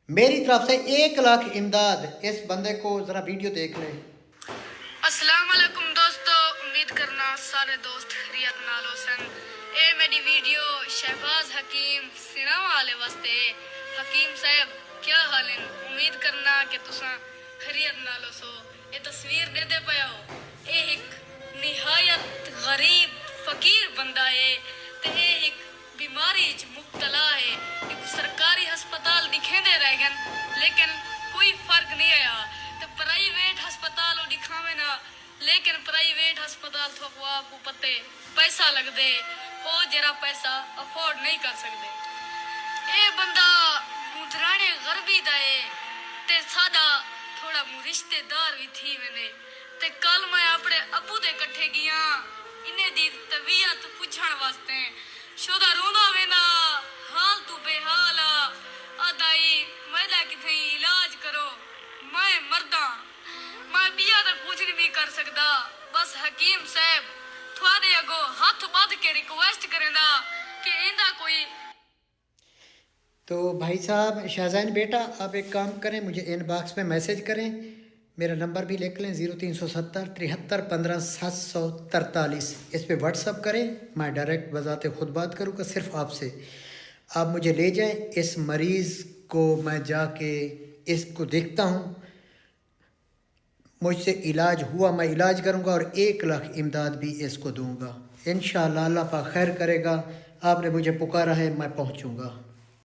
मेरी तरफ से 1 लाख इमदाद। इस बंदे को ज़रा वीडियो देख ले। अस्सलाम वालेकुम दोस्तों, उम्मीद करना सारे दोस्त खैरियत नाल होसन। ए मेरी वीडियो शहबाज हकीम सिना वाले वास्ते। हकीम साहब क्या हाल है? उम्मीद करना कि तुसा खैरियत नाल होसो। ये तस्वीर दे पे हो, ये एक निहायत गरीब फकीर बंदा है ते ये एक बीमारी च मुब्तला है। एक सरकारी हस्पताल दिखेंदे रह गए लेकिन कोई फर्क नहीं आया। तो प्राइवेट हस्पताल दिखावे ना, लेकिन प्राइवेट हस्पताल थोको आपको पते पैसा लग दे, वो जरा पैसा अफोर्ड नहीं कर सकते। ये बंदा मुदराने गरबी दाए ते सादा थोड़ा मु रिश्तेदार भी थी मैंने। ते कल मैं अपने अबू दे कट्ठे गया इन्हें दी तबीयत पूछण वास्ते। शोदा रोंदा वेंदा हाल तू बेहाल आदाई मैदा किथे इलाज करो। मैं मरदा, मैं बिया तक कुछ नहीं कर सकता। बस हकीम साहब थोड़े अगो हाथ बद के रिक्वेस्ट करेंदा कि इंदा कोई। तो भाई साहब शाहजान बेटा, आप एक काम करें, मुझे इनबॉक्स में मैसेज करें। मेरा नंबर भी लिख लें 0370 73 15 743। इस पे व्हाट्सअप करें, मैं डायरेक्ट बजाते खुद बात करूँगा सिर्फ आपसे। आप मुझे ले जाएं, इस मरीज़ को मैं जाके इसको देखता हूँ, मुझसे इलाज हुआ मैं इलाज करूँगा और 1 लाख इमदाद भी इसको दूँगा। इंशाअल्लाह अल्लाह पाक खैर करेगा। आपने मुझे पुकारा है, मैं पहुँचूँगा।